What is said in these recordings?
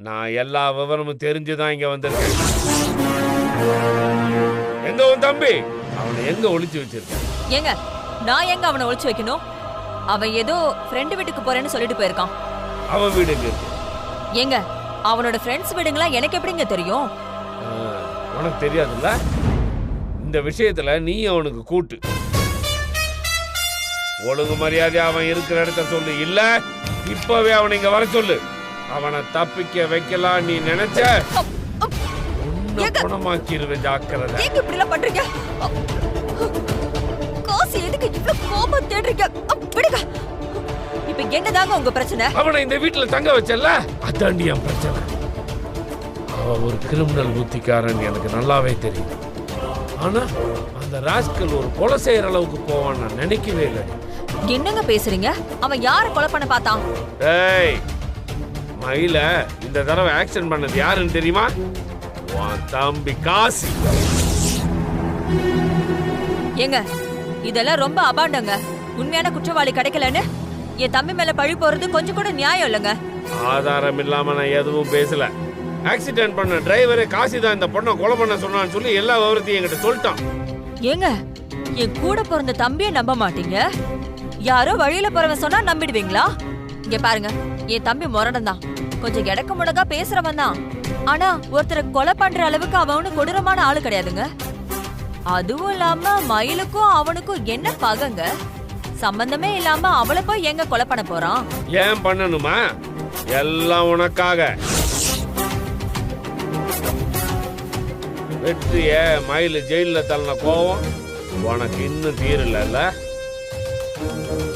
நான் எல்லா விவரமும் தெரிஞ்சுதான் இங்க வந்திருக்கேன். எங்க உன் தம்பி? அவனை எங்க ஒளிச்சு வச்சிருக்க? ஏங்க, நான் எங்க அவனை ஒளிச்சு வைக்கணும்? அவன் ஏதோ ஃப்ரெண்டு வீட்டுக்கு போறேன்னு சொல்லிட்டு போயிருக்கான். அவன் வீடு எங்க இருக்கு? ஏங்க, அவனோட ஃப்ரெண்ட்ஸ் வீடுங்களா எனக்கு எப்படிங்க தெரியும்? உனக்கு தெரியாதுல்ல? இந்த விஷயத்துல நீ அவனுக்கு கூட்டு. ஒழுங்கு மரியாதை அவன் இருக்கிற இடத்த சொல்லு, இல்ல இப்பவே அவனை இங்க வர சொல்லு. அவனை தப்பிக்க வைக்கலாம் நீ நினைச்ச குணமாக்கிடுவேன், ஜாக்கிரதை. ஏங்க இப்படி எல்லாம் பண்றீங்க? காசு எதுக்கு இவ்வளவு கோபம் தேடுறீங்க? விடுங்க. இப்ப என்னதாங்க உங்க பிரச்சனை? அவனை இந்த வீட்டுல தங்க வச்சல, அதாண்டி என் பிரச்சனை. அவன் ஒரு கிரிமினல் புத்திக்காரன் எனக்கு நல்லாவே தெரியும். ஆனா அந்த ராஸ்கல் ஒரு கொலை செய்யற அளவுக்கு போவான் நான் நினைக்கவே இல்லை. என்னங்க பேசுறீங்க? அவன் யார கொலை பண்ண பார்த்தான்? ஏய் மயில, இந்த தடவை ஆக்சன் பண்ணது யாருன்னு தெரியுமா? உன் தம்பி காசி. ஏங்க, இதெல்லாம் ரொம்ப அபாண்டங்க. உண்மையான குற்றவாளி கிடைக்கலன்னு என் தம்பி மேல பழி போறது கொஞ்சம் கூட நியாயம் இல்லைங்க. ஆதாரம் இல்லாம நான் எதுவும் பேசல. ஆக்சிடென்ட் பண்ண டிரைவரே காசி தான் இந்த பொண்ணை கொலை பண்ண சொன்னான்னு சொல்லி எல்லா விவரத்தையும் என்கிட்ட சொல்லிட்டான். ஏங்க, என் கூட பிறந்த தம்பியை நம்ப மாட்டீங்க, யாரோ வழியில போறவன் சொன்னா நம்பிடுவீங்களா? இங்க பாருங்க, என் தம்பி முரடன் தான், கொஞ்சம் எடக்க முடக்கா பேசுறவன் தான். ஆனா ஒருத்தரை கொலை பண்ற அளவுக்கு அவனு கொடூரமான ஆளு கிடையாதுங்க. அதுவும் இல்லாம மயிலுக்கும் அவனுக்கும் என்ன பகங்க? சம்பந்தமே இல்லாம அவளை போய் எங்க கொலை பண்ண போறான்? ஏன் பண்ணணுமா? எல்லாம் உனக்காக. வெற்றிய மயில ஜெயில தள்ள கோவம் உனக்கு இன்னும் தீரல.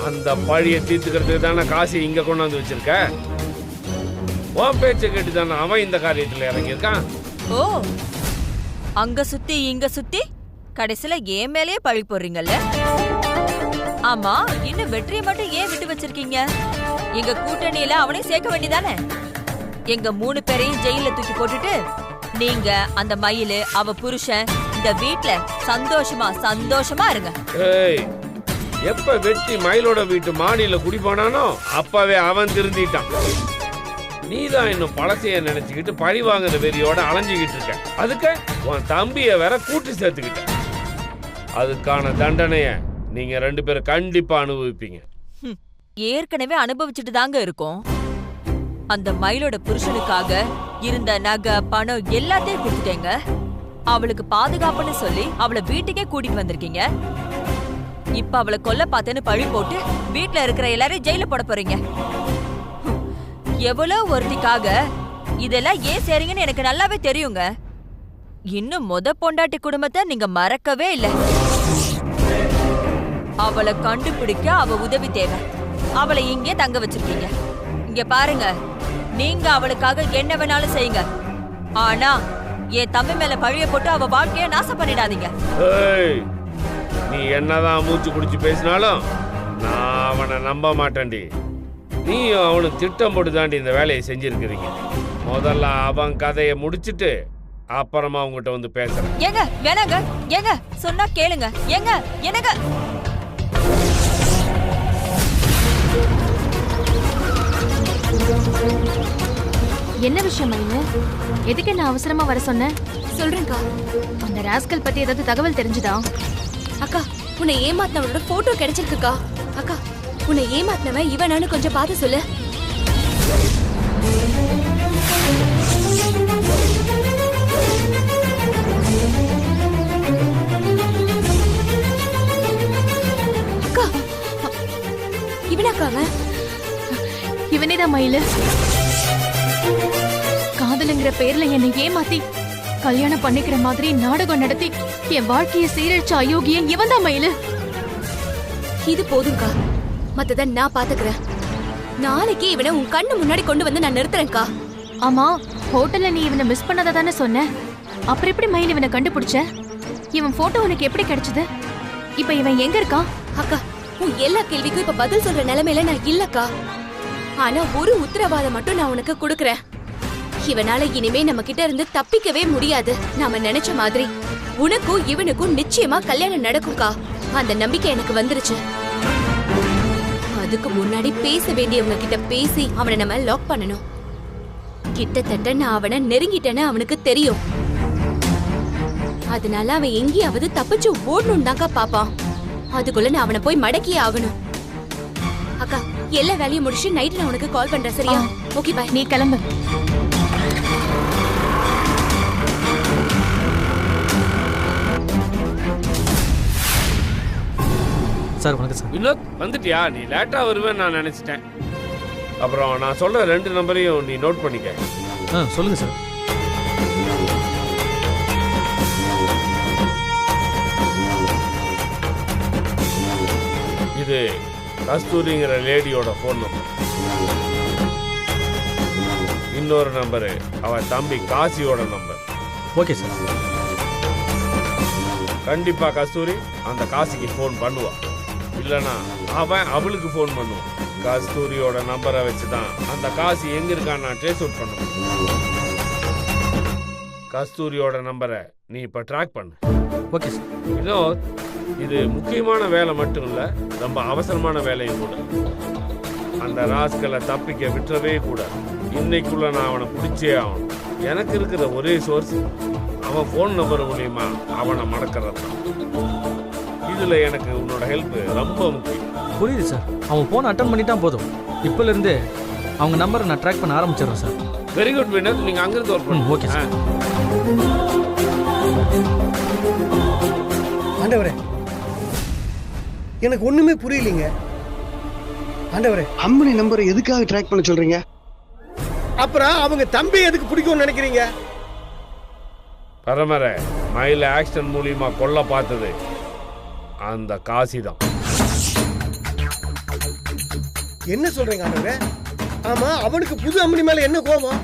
அந்த பழிய தீர்த்துக்கிறதுக்கு தானே காசி இங்க கொண்டாந்து வச்சிருக்க. உன் பேச்ச கேட்டு தானே அவன் இந்த காரியத்துல இறங்கியிருக்கான். ஓ, அங்க சுத்தி இங்க சுத்தி கடைசியில ஏன் மேலேயே பழி போடுறீங்கல்ல? ஆமா, இன்னும் வெற்றியை மட்டும் ஏன் விட்டு வச்சிருக்கீங்க? எங்க கூட்டணியில அவனையும் சேர்க்க வேண்டியதானே? எங்க 3 பேரையும் ஜெயில தூக்கி போட்டுட்டு நீங்க அந்த மயிலு அவ புருஷன் இந்த வீட்ல சந்தோஷமா இருங்க. ஏய், எப்ப வெற்றி மயிலோட வீட்டு மாடியில குடி போனானோ அப்பவே அவன் திருந்திட்டான். நீதான் இன்னும் பழசைய நினைச்சுக்கிட்டு பழி வாங்குற வெறியோட அலைஞ்சுக்கிட்டு இருக்க. அதுக்கு உன் தம்பிய வேற கூட்டி சேர்த்துக்கிட்ட. அதுக்கான தண்டனைய நீங்க 2 பேரும் கண்டிப்பா அனுபவிப்பீங்க. ஏற்கனவே அனுபவிச்சுட்டு தாங்க இருக்கோம். அந்த மயிலோட புருஷனுக்காக இருந்த நகை பணம் எல்லாத்தையும் கொடுத்துட்டேங்க. அவளுக்கு பாதுகாப்புன்னு சொல்லி அவளை வீட்டுக்கே கூட்டிட்டு வந்திருக்கீங்க. இப்ப அவளை கொல்ல பார்த்தேன்னு பழி போட்டு வீட்டுல இருக்கிற எல்லாரையும் ஜெயில போட போறீங்க. எவ்வளவு ஒருத்திக்காக இதெல்லாம் ஏன் செய்றீங்கன்னு எனக்கு நல்லாவே தெரியுங்க. இன்னும் பொண்டாட்டி குடும்பத்தை நீங்க மறக்கவே இல்லை. அவளை கண்டுபிடிக்க அவ உதவி தேவை. அவளை இங்கே தங்க வச்சிருக்கீங்க. இங்க பாருங்க, நீங்க அவளுக்காக என்ன வேணாலும் செய்யுங்க. ஆனா என் தம்பி மேல பழிய போட்டு அவ வாழ்க்கைய நாசம் பண்ணிடாதீங்க. நீ என்னதான் மூச்சு குடிச்சு பேசினாலும் நான் அவனை நம்ப மாட்டேன்டி. நீயும் அவனுக்கு திட்டம் போட்டு தாண்டி இந்த வேலையை செஞ்சிருக்கிறீங்க. முதல்ல அவன் கதையை முடிச்சிட்டு அப்புறமா உங்ககிட்ட வந்து பேசுறேன். ஏங்க வேணாங்க, ஏங்க சொன்னா கேளுங்க. ஏங்க என்னங்க என்ன விஷயம் மயிலு? எதுக்கு என்ன அவசரமா வர சொன்ன? சொல்றேன்க்கா. அந்த ராஸ்கல் பத்தி ஏதாவது தகவல் தெரிஞ்சுதா? அக்கா, உன்னை ஏமாத்தினவரோட போட்டோ கிடைச்சிருக்குக்கா. அக்கா, உன்னை ஏமாத்தினவன் இவனானு கொஞ்சம் பார்த்து சொல்லு. அக்கா, இவனாக்கா அவன்? இவனேதான் மயிலு. காதலுங்கிற பேர்ல என்னை ஏமாத்தி கல்யாணம் பண்ணிக்கிற மாதிரி நாடகம் நடத்தி என் வாழ்க்கையை சீரழிச்ச அயோக்கியன் இவன் தான் மயிலு. இது போதும்க்கா, மத்தத நான் பாத்துக்கிறேன். நாளைக்கு இவனை உன் கண்ணு முன்னாடி கொண்டு வந்து நான் நிறுத்துறேன்க்கா. ஆமா, ஹோட்டல்ல நீ இவனை மிஸ் பண்ணதா தானே சொன்ன. அப்புறம் எப்படி மயில் இவனை கண்டுபிடிச்ச? இவன் போட்டோ உனக்கு எப்படி கிடைச்சது? இப்ப இவன் எங்க இருக்கான்? அக்கா, உன் எல்லா கேள்விக்கும் இப்ப பதில் சொல்ற நிலைமையில நான் இல்லக்கா. ஆனா ஒரு உத்தரவாதம் மட்டும் நான் உனக்கு கொடுக்கறேன். இவனால இனிமே நம்ம கிட்ட இருந்து தப்பிக்கவே முடியாது. நாம நினைச்ச மாதிரி உனக்கும் இவனுக்கும் நிச்சயமா கல்யாணம் நடக்கும்க்கா. அந்த நம்பிக்கை எனக்கு வந்துருச்சு. அதுக்கு முன்னாடி பேச வேண்டியவங்க கிட்ட பேசி அவனை நம்ம லாக் பண்ணணும். கிட்டத்தட்ட நான் அவனை நெருங்கிட்டேன்னு அவனுக்கு தெரியும். அதனால அவன் எங்கேயாவது தப்பிச்சு ஓடணும் தான்க்கா பாப்பான். அதுக்குள்ள நான் அவனை போய் மடக்கியே ஆகணும். அக்கா எல்லா வேலையும் முடிச்சு நைட் நான் உனக்கு கால் பண்றேன், சரியா? Okay bye. நீ கிளம்பு. சார் வணக்கம் சார். வினோத் வந்துட்டியா? நீ லேட்டா வருவேன்னு நான் நினைச்சிட்டேன். அப்புறம் நான் சொல்ற 2 நம்பரையும் நீ நோட் பண்ணிக்க. சொல்லுங்க சார். இது கஸ்தூரிங்கிற லேடியோட ஃபோன் நம்பர். இன்னொரு நம்பரு அவ தம்பி காசியோட நம்பர். Okay sir. கண்டிப்பா கஸ்தூரி அந்த காசிக்கு ஃபோன் பண்ணுவா. இல்லனா அவன் அவளுக்கு ஃபோன் பண்ணுவான். கஸ்தூரியோட நம்பரை வச்சு தான் அந்த காசி எங்க இருக்கான்னு நான் ட்ரேஸ் அவுட் பண்ணுவேன். கஸ்தூரியோட நம்பரை நீ இப்ப ட்ராக் பண்ணு. Okay sir. வினோத், இது முக்கியமான வேலை மட்டும் இல்ல, ரொம்ப அவசரமான வேலையும் கூட. அந்த ராஸ்கலை தப்பிக்க விட்டுறவே கூடாது. இன்னைக்குள்ள நான் அவனை பிடிச்சே ஆகணும். எனக்கு இருக்கிற ஒரே சோர்ஸ் அவன் ஃபோன் நம்பர் மூலியமா அவனை மடக்கிறது தான். இதுல எனக்கு உன்னோட ஹெல்ப் ரொம்ப முக்கியம். புரியுது சார். அவன் ஃபோன் அட்டன் பண்ணிட்டான் போதும். இப்போலேருந்து அவங்க நம்பரை நான் ட்ராக் பண்ண ஆரம்பிச்சிடுறேன் சார். வெரி குட் வினோத், நீங்க அங்கிருந்து ஒர்க் பண்ணுங்க. Okay sir. ஆண்டவரே, எனக்கு ஒண்ணுமே புரியலீங்க. ஆண்டவரே, அம்மனி நம்பரை எதுக்காக ட்ராக் பண்ண சொல்றீங்க? அப்புறம் அவங்க தம்பி எதுக்கு பிடிக்கும்னு நினைக்கிறீங்க? பரமர மயில ஆக்ஷன் மூலியமா கொல்ல பார்த்தது அந்த காசி தான். என்ன சொல்றீங்க ஆண்டவரே? ஆமா, அவனுக்கு புது அம்மனி மேல என்ன கோபம்?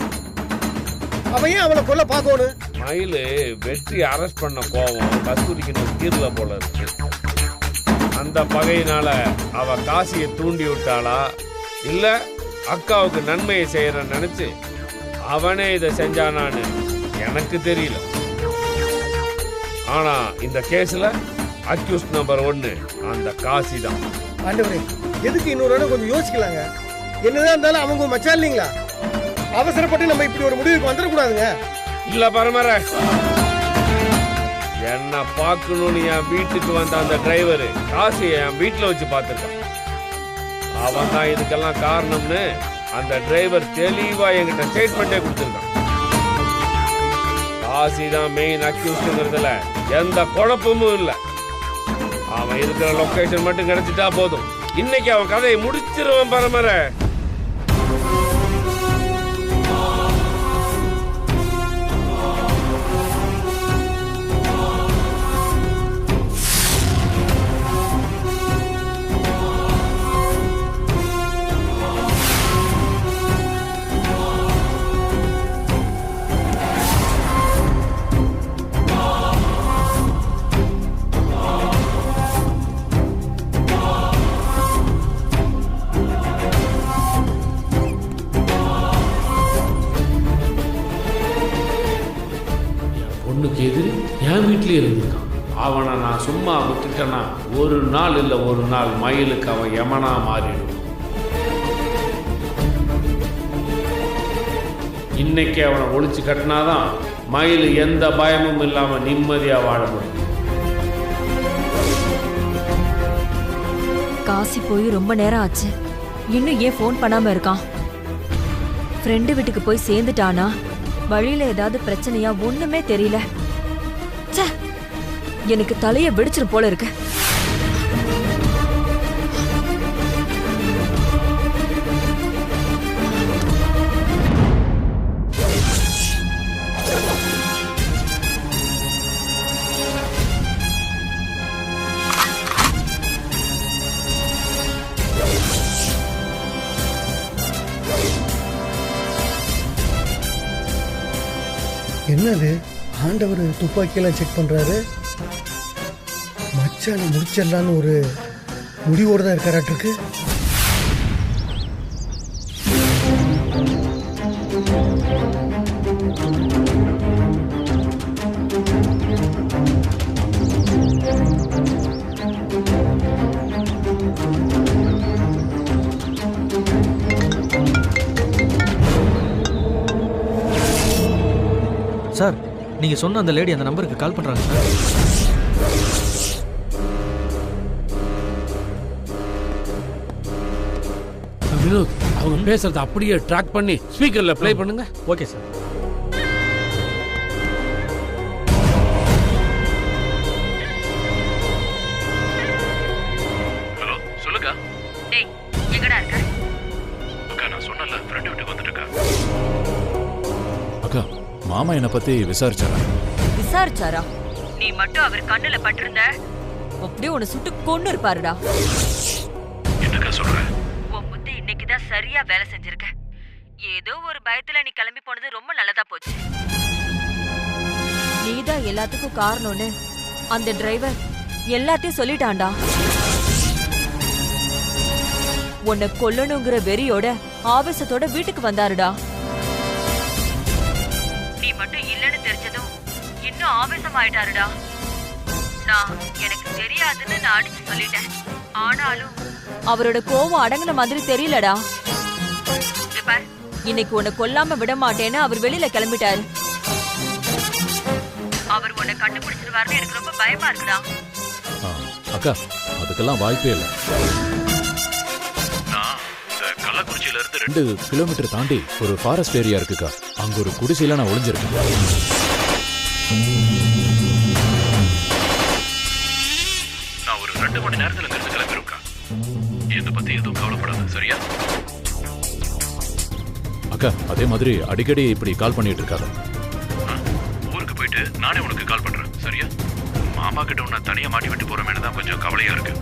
அவன் ஏன் அவனை கொல்ல பார்க்கணும்? மயிலு வெற்றி அரெஸ்ட் பண்ண கோவம் கஸ்தூரிக்கு தீர்ல போல இருக்கு. அந்த பகையினால அவ காசியை தூண்டி விட்டாளா இல்ல அக்காவுக்கு நன்மையை செய்யற நினைச்சு அவனே இதை செஞ்சானான்னு எனக்கு தெரியல. ஆனா இந்த கேஸ்ல அக்யூஸ் நம்பர் 1 அந்த காசி தான். ஆண்டவரே, எதுக்கு இன்னொரு கொஞ்சம் யோசிக்கலாங்க. என்னதான் இருந்தாலும் அவங்க மச்சான் இல்லைங்களா? அவசரப்பட்டு நம்ம இப்படி ஒரு முடிவுக்கு வந்துடக்கூடாதுங்க. இல்ல பரமர, என்ன பார்க்கணும்னு என் வீட்டுக்கு வந்த அந்த டிரைவர் காசியை என் வீட்டுல வச்சு பார்த்துருக்கான். அவன் தான் இதுக்கெல்லாம் காரணம்னு அந்த டிரைவர் தெளிவா என்கிட்ட ஸ்டேட்மெண்டே கொடுத்துருக்கான். காசி தான் மெயின் அக்யூஸ்டுங்கிறதுல எந்த குழப்பமும் இல்லை. அவன் இருக்கிற லொகேஷன் மட்டும் கிடைச்சிட்டா போதும், இன்னைக்கு அவன் கதையை முடிச்சிருவான் பரமர. பொண்ணுக்கு எதிரி என் வீட்லயே இருந்திருக்கான். அவனை நான் சும்மா விட்டுட்டேன்னா ஒரு நாள் இல்லை ஒரு நாள் மயிலுக்கு அவன் யமனா மாறிடும். இன்னைக்கு அவனை ஒழிச்சு கட்டினாதான் மயில் எந்த பயமும் இல்லாம நிம்மதியா வாழ முடியும். காசி போய் ரொம்ப நேரம் ஆச்சு, இன்னும் ஏன் ஃபோன் பண்ணாம இருக்கான்? ஃப்ரெண்டு வீட்டுக்கு போய் சேர்ந்துட்டானா? வழியில ஏதாவது பிரச்சனையா? ஒண்ணுமே தெரியல. ச்சே, எனக்கு தலைய வெடிச்சிரும் போல இருக்கு. என்னது, ஆண்டவர் துப்பாக்கியெல்லாம் செக் பண்றாரு? மச்சானை முடிச்சிடலான்னு ஒரு முடிவோடு தான் இருக்காராட்டிருக்கு. சார் நீங்கள் சொன்ன அந்த லேடி அந்த நம்பருக்கு கால் பண்ணுறாங்க சார். வினோத், அவங்க பேசுறத அப்படியே ட்ராக் பண்ணி ஸ்பீக்கர்ல ப்ளே பண்ணுங்க. Okay sir. ஹலோ, சொல்லுங்க. டேய், எங்கடா இருக்க? அக்கா, நான் சொன்னல ஃப்ரெண்ட் வீட்டுக்கு வந்துட்டுக்கா. அக்கா, மாமா என்னை பத்தி விசாரிச்சாரா? விசாரிச்சாரா? நீ மட்டும் அவர் கண்ணுல பட்டிருந்த அப்படியே உன்னை சுட்டு கொன்னு இருப்பாருடா. என்னக்கா சொல்ற? உன் புத்தி இன்னைக்குதான் சரியா வேலை செஞ்சிருக்க. ஏதோ ஒரு பயத்துல நீ கிளம்பி போனது ரொம்ப நல்லதா போச்சு. நீதான் எல்லாத்துக்கும் காரணம்னு அந்த டிரைவர் எல்லாத்தையும் சொல்லிட்டான்டா. உன்னை கொல்லணுங்கிற வெறியோட ஆவேசத்தோட வீட்டுக்கு வந்தாருடா. நீ மட்டும் இல்லைன்னு தெரிஞ்சதும் இன்னும் ஆவேசமாயிட்டாருடா. நான் எனக்கு தெரியாதுன்னு நான் அடிச்சு சொல்லிட்டேன். ஆனாலும் அவரோட கோவம் அடங்குன மாதிரி தெரியலடா. இன்னைக்கு உன்னை கொல்லாம விட மாட்டேன்னு அவர் வெளியில கிளம்பிட்டாரு. அவர் உன்னை கண்டுபிடிச்சிருவாருன்னு எனக்கு ரொம்ப பயமா இருக்குடா. அக்கா, அதுக்கெல்லாம் வாய்ப்பே இல்லை. நான் இந்த கள்ளக்குறிச்சியில இருந்து 2 கிலோமீட்டர் தாண்டி ஒரு ஃபாரஸ்ட் ஏரியா இருக்குக்கா. அங்க ஒரு குடிசையில நான் ஒளிஞ்சிருக்கேன். நான் ஒரு 2 மணி நேரத்துல இருந்து கிளம்பிருக்கேன். இதை பத்தி எதுவும் கவலைப்படாது, சரியா? அக்கா, அதே மாதிரி அடிக்கடி இப்படி கால் பண்ணிட்டு இருக்காத. ஊருக்கு போயிட்டு நானே உனக்கு கால் பண்றேன், சரியா? மாமா கிட்ட உன்னை தனியா மாட்டி விட்டு போறமேனு தான் கொஞ்சம் கவலையா இருக்கு.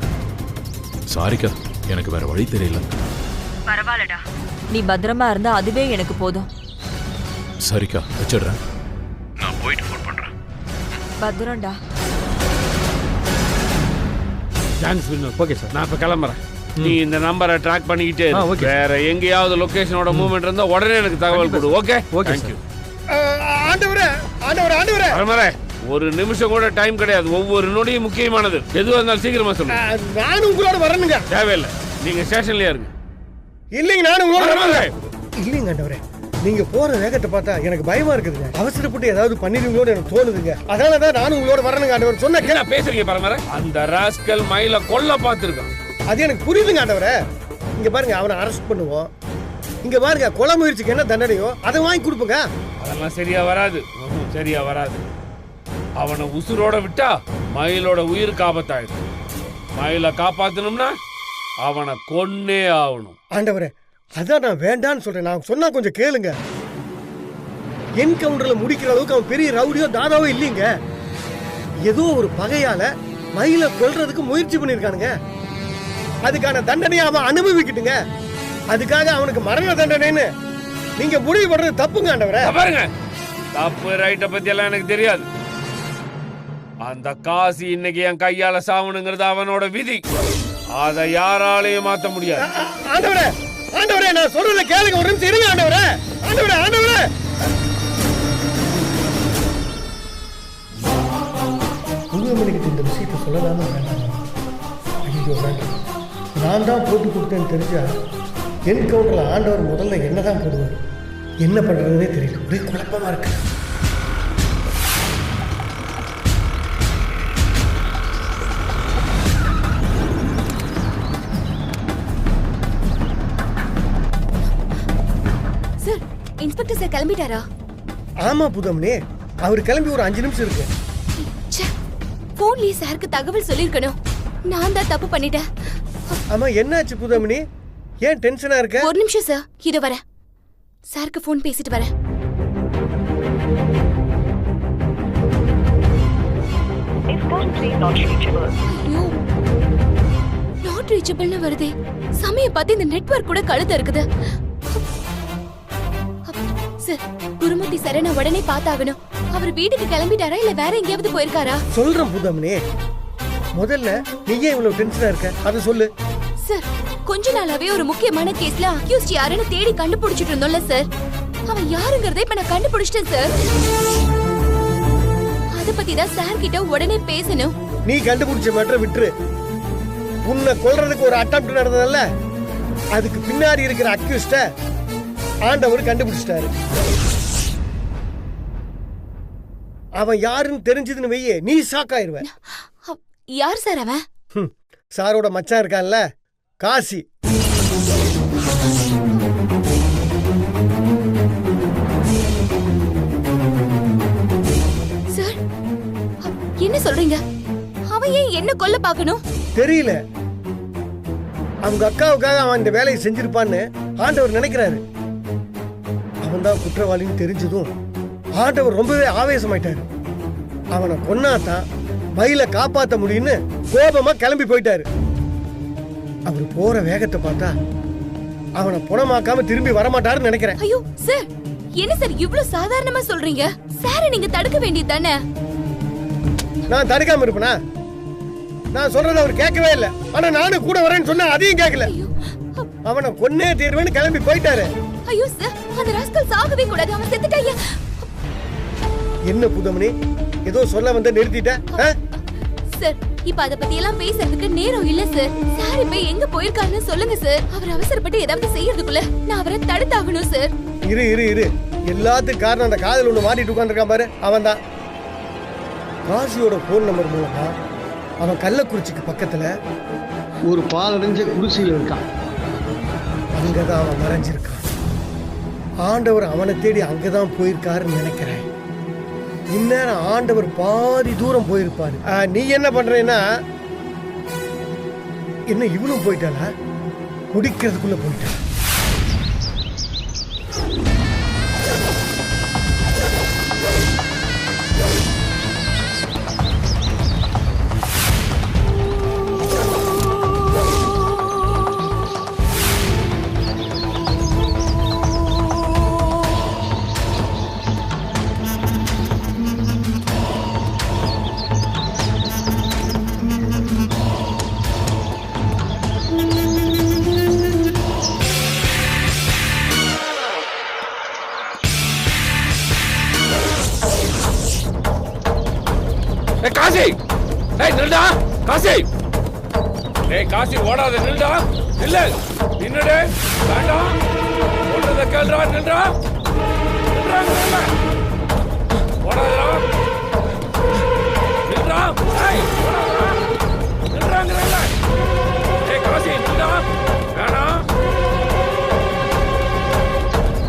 சாரிக்கா, எனக்கு வேற வழி தெரியல. பரவாயில்லடா, நீ பத்திரமா இருந்தா அதுவே எனக்கு போதும். சரிக்கா, வச்சிடுறேன். நான் போயிட்டு ஃபோன் பண்றேன். பத்திரம்டா. தேங்க்ஸ் வினோத். Okay sir. நான் இப்ப கிளம்புறேன். நீ இந்த நம்பரை ட்ராக் பண்ணிக்கிட்டே இரு. ஓகே. வேற எங்கேயாவது லொகேஷனோட மூவ்மெண்ட் இருந்தா உடனே எனக்கு தகவல் கொடு. ஓகே? Okay Thank you. ஆண்டவரே ஆண்டவரே ஆண்டவரே பரமரே, ஒரு நிமிஷம் கூட டைம் கிடையாது. ஒவ்வொரு நொடியும் முக்கியமானது. எதுவா இருந்தாலும் சீக்கிரமா சொல்லு. நானும் உங்களோட வரணுங்க. தேவையில்லை, நீங்க ஸ்டேஷன்லயே இருங்க. இல்லைங்க, நானும் உங்களோட பரமரே, இல்லைங்க ஆண்டவரே. நீங்க போற வேகத்தை பார்த்தா எனக்கு பயமா இருக்குதுங்க. அவசரப்பட்டு ஏதாவது பண்ணிடுவீங்களோட எனக்கு தோணுதுங்க. அதனாலதான் நானும் உங்களோட வரணுங்க ஆண்டவர். சொன்ன என்ன பேசுறீங்க பரமரே? அந்த ராஸ்கல் மயில கொல்ல பார்த்திருக்கான். அது எனக்கு புரியுதுங்க ஆண்டவரே. இங்க பாருங்க, அவனை அரெஸ்ட் பண்ணுவோம். இங்க பாருங்க, கொலை முயற்சிக்கு என்ன தண்டனையோ அதை வாங்கி கொடுப்போங்க. அதெல்லாம் சரியா வராது. சரியா வராது. அவனை உசுரோட விட்டா மயிலோட உயிருக்கு ஆபத்தாயிடும். மயிலை காப்பாத்தணும்னா அவனை கொன்னே ஆகணும். ஆண்டவரே, அதான் நான் வேண்டான்னு சொல்றேன். நான் சொன்னா கொஞ்சம் கேளுங்க. என்கவுண்டர்ல முடிக்கிற அளவுக்கு அவன் பெரிய ரவுடியோ தாதாவோ இல்லைங்க. ஏதோ ஒரு பகையால மயிலை கொல்றதுக்கு முயற்சி பண்ணிருக்கானுங்க. அதுக்கான தண்டனையை அவன் அனுபவிக்கிட்டுங்க. அதுக்காக அவனுக்கு மரண தண்டனைன்னு நீங்க முடிவு பண்றது தப்புங்க ஆண்டவரே. பாருங்க, தப்பு ரைட்டை பத்தி எல்லாம் எனக்கு தெரியாது. அந்த காசு இன்னைக்கு என் கையால சாவணுங்கிறது அவனோட விதி. அதை யாராலையும் மாத்த முடியாது. ஆண்டவரே ஆண்டவரே, நான் சொல்றத கேளுங்க. ஒரு நிமிஷம் இருங்க ஆண்டவரே. ஆண்டவரே ஆண்டவரே, புதுமணிக்கு இந்த விஷயத்தை சொல்லலாமா வேண்டாம்? ஐயோ வேண்டாம். நான் தான் போட்டு கொடுத்தேன்னு தெரிஞ்சா என்கவுண்டர்ல ஆண்டவர் முதல்ல என்னதான் போடுவார். என்ன பண்றதுனே தெரியல. ஒரே குழப்பமா இருக்கு. சார், இன்ஸ்பெக்டர் சார் கிளம்பிட்டாரா? ஆமா புதமணி, அவர் கிளம்பி ஒரு 5 நிமிஷம் இருக்கு. போன்லயே சாருக்கு தகவல் சொல்லிருக்கணும். நான் தான் தப்பு பண்ணிட்டேன். ஆமா, என்னாச்சு புதமணி? ஏன் டென்ஷனா இருக்க? ஒரு நிமிஷம் சார், இதோ வரேன். சாருக்கு போன் பேசிட்டு வரேன். நாட் ரீச்சபிள்னு வருதே. சமயம் பார்த்து இந்த நெட்வொர்க் கூட கழுத இருக்குது. சார், குருமூர்த்தி சாரை நான் உடனே பார்த்தாகணும். அவர் வீட்டுக்கு கிளம்பிட்டாரா இல்ல வேற எங்கேயாவது போயிருக்காரா? சொல்றேன் புதமணி. முதல்ல நீ ஏன் இவ்வளவு டென்ஷனா இருக்க அது சொல்லு. சார், கொஞ்ச நாளாவே ஒரு முக்கியமான கேஸ்ல அக்யூஸ்ட் யாருன்னு தேடி கண்டுபிடிச்சிட்டு இருந்தோம்ல சார். அவன் யாருங்கறதை இப்ப நான் கண்டுபிடிச்சிட்டேன் சார். அத பத்தி தான் சார் கிட்ட உடனே பேசணும். நீ கண்டுபிடிச்ச மேட்டரை விட்டுரு. உன்னை கொல்றதுக்கு ஒரு அட்டெம்ப்ட் நடந்ததல்ல, அதுக்கு பின்னாடி இருக்கிற அக்யூஸ்ட ஆண்டவர் கண்டுபிடிச்சிட்டாரு. அவன் யாருன்னு தெரிஞ்சதுன்னு வெய்யே நீ ஷாக் ஆயிருவ. யார் சார் அவன்? சாரோட மச்சான் இருக்கான்ல, காசி. சார் என்ன சொல்றீங்க? அவன் ஏன் என்ன கொல்ல பார்க்கணும்? தெரியல, அவங்க அக்காவுக்காக அவன் இந்த வேலையை செஞ்சிருப்பான்னு ஆண்டவர் நினைக்கிறாரு. அவன் தான் குற்றவாளின்னு தெரிஞ்சதும் ஆண்டவர் ரொம்பவே ஆவேசமாயிட்டாரு. அவனை கொன்னாதான் மயில காப்பாத்த முடியும்னு கோபமா கிளம்பி போயிட்டாரு. அவர் போற வேகத்தை பார்த்தா அவனை புணமாக்காம திரும்பி வரமாட்டாருன்னு நினைக்கிறேன். ஐயோ சார், என்ன சார் இவ்வளவு சாதாரணமா சொல்றீங்க? சார நீங்க தடுக்க வேண்டியது தானே? நான் தடுக்காம இருப்பேனா? நான் சொல்றத அவர் கேட்கவே இல்லை. ஆனா நானும் கூட வரேன்னு சொன்னா அதையும் கேட்கல. அவனை கொன்னே தீர்வேன்னு கிளம்பி போயிட்டாரு. ஐயோ சார், அந்த ராஸ்கல் சாகவே கூடாது, அவன் செத்துட்டாயா. என்ன புதமணி, ஏதோ சொல்ல வந்த நிறுத்திட்ட? சார் இப்ப அத பத்தி எல்லாம் பேசுறதுக்கு நேரம் இல்ல சார். சார் இப்ப எங்க போயிருக்காருன்னு சொல்லுங்க சார். அவர் அவசரப்பட்டு ஏதாவது செய்யறதுக்குள்ள நான் அவரை தடுத்தாகணும் சார். இரு இரு இரு, எல்லாத்துக்கும் காரணம் அந்த காதல் ஒண்ணு மாட்டிட்டு உட்காந்துருக்கான் பாரு, அவன் தான். காசியோட போன் நம்பர் மூலமா அவன் கள்ளக்குறிச்சிக்கு பக்கத்துல ஒரு பாலடைஞ்ச குடிசையில் இருக்கான். அங்கதான் அவன் மறைஞ்சிருக்கான். ஆண்டவர் அவனை தேடி அங்கதான் போயிருக்காருன்னு நினைக்கிறேன். இந்நேரம் ஆண்டவர் பாதி தூரம் போயிருப்பாரு. நீ என்ன பண்றேன்னா, என்ன இவனும் போயிட்டாளா? முடிக்கிறதுக்குள்ள போயிட்டா. காசி, ஏய் நில்டா காசி. ஏய் காசி, ஓடாத, நில்டா. இல்ல நின்னுடு, வேண்டாம். ஓடுறத கேளுடா, நில்டா. நில்டா, நில்டா. ஓடாதடா. நில்டா. ஏய் ஓடாதடா. நில்டாங்கறல. ஏய் காசி, நில்டா. வேண்டாம்.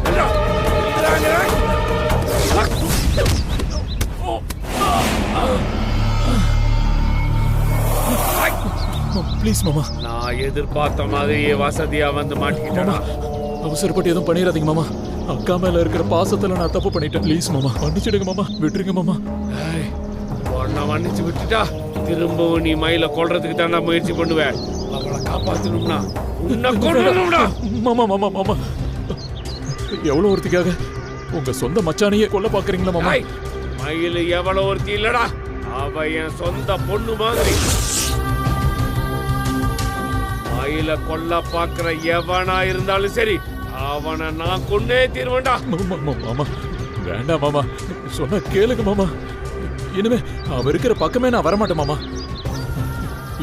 நில்டா. நில்டாங்கற. ப்ளீஸ் மாமா. நான் எதிர்பார்த்த மாதிரியே வசதியா வந்து மாட்டிக்கிட்டேனா? அவசரப்பட்டு எதுவும் பண்ணிடாதீங்க மாமா. அக்கா மேல இருக்கிற பாசத்துல நான் தப்பு பண்ணிட்டேன். ப்ளீஸ் மாமா, மன்னிச்சிடுங்க மாமா, விட்டுருங்க மாமா. உன்னை மன்னிச்சு விட்டுட்டா திரும்பவும் நீ மயில கொல்றதுக்கு தானே முயற்சி பண்ணுவேன். அவளை காப்பாத்தணும்னா உன்னை கொல்லணும்டா. மாமா மாமா மாமா, எவ்வளவு ஒருத்திக்காக உங்க சொந்த மச்சானையே கொல்ல பாக்குறீங்களா மாமா? மயில எவ்வளவு ஒருத்தி இல்லடா, அவ என் சொந்த பொண்ணு மாதிரி. மயில கொல்ல பாக்குற எவனா இருந்தாலும் சரி, அவனை நான் கொன்னே தீர்வேன்டா. மாமா வேண்டாம் மாமா, சொன்ன கேளுங்க மாமா. இனிமே அவ இருக்கிற பக்கமே நான் வரமாட்டேன் மாமா.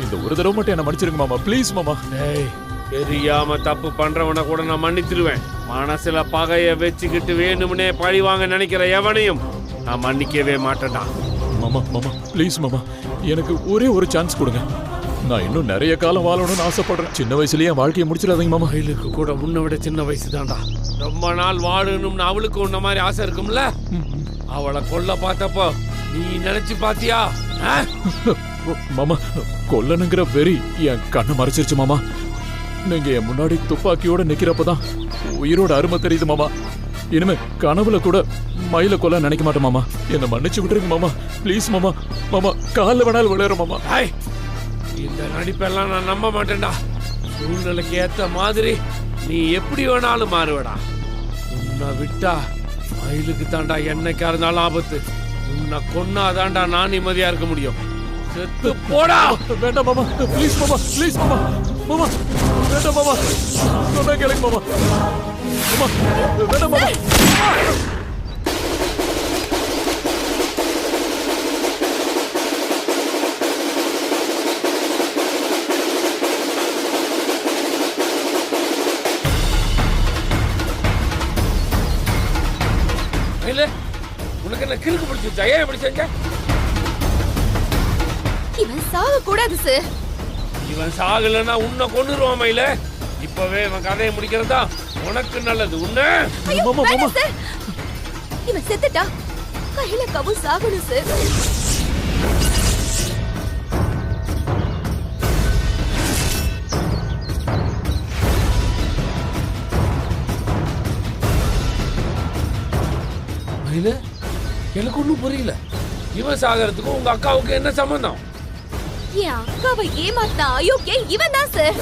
இந்த ஒரு தடவை மட்டும் என்ன மன்னிச்சிருங்க மாமா, ப்ளீஸ் மாமா. தெரியாம தப்பு பண்றவனை கூட நான் மன்னிச்சிருவேன். மனசுல பகைய வச்சுக்கிட்டு வேணும்னே பழி வாங்க நினைக்கிற எவனையும் நான் மன்னிக்கவே மாட்டேன்டா. மாமா மாமா ப்ளீஸ் மாமா, எனக்கு ஒரே ஒரு சான்ஸ் கொடுங்க. நான் இன்னும் நிறைய காலம் வாழணும்னு ஆசைப்படுறேன். சின்ன வயசுலயே வாழ்க்கையை முடிச்சிடாதீங்க மாமா. மயிலுக்கு கூட உன்னை விட சின்ன வயசு தான்டா. ரொம்ப நாள் வாழணும்னு அவளுக்கு உன்ன மாதிரி ஆசை இருக்கும்ல. அவளை கொல்ல பார்த்தப்போ நீ நினைச்சு பாத்தியா? மாமா, கொல்லணுங்கிற வெறி என் கண்ணை மறைச்சிருச்சு மாமா. நீங்க என் முன்னாடி துப்பாக்கியோட நிக்கிறப்பதான் உயிரோட அருமை தெரியுது மாமா. இனிமே கனவுல கூட மயில கொல்ல நினைக்க மாட்டேன் மாமா. என்ன மன்னிச்சு விட்டுருங்க மாமா, ப்ளீஸ் மாமா. மாமா காலில் வேணாலும் விளையாடுற மாமா. இந்த நடிப்பெல்லாம் நான் நம்ப மாட்டேன்டா. சூழ்நிலைக்கு ஏத்த மாதிரி நீ எப்படி வேணாலும் மாறுவடா. உன்னை விட்டா மயிலுக்கு தாண்டா என்னைக்கா இருந்தாலும் ஆபத்து. உன்னை கொன்னாதான்டா நான் நிம்மதியா இருக்க முடியும். செத்து போடா. வேண்டாம் மாமா, ப்ளீஸ் மாமா, ப்ளீஸ் மாமா. மாமா வேண்டாம் மாமா, சொன்னா கேளுங்க மாமா. மாமா வேண்டாம் மாமா. உனக்கு என்ன கிறுக்கு பிடிச்சிருச்சா? ஏன் இப்படி செஞ்ச? இவன் சாக கூடாது சார். இவன் சாகலன்னா உன்னை கொன்னுருவான் மயில. இப்பவே இவன் கதையை முடிக்கிறதா உனக்கு நல்லது. உன்ன ஐயோ, வேண்டாம் சார். இவன் செத்துட்டா கையில கவு சாகணும் சார். மயில, எனக்கு ஒண்ணும் புரியல. இவன் சாகறதுக்கும் உங்க அக்காவுக்கு என்ன சம்பந்தம்? என் அக்காவை ஏமாத்தின அயோக்கிய இவன் தான் சார்.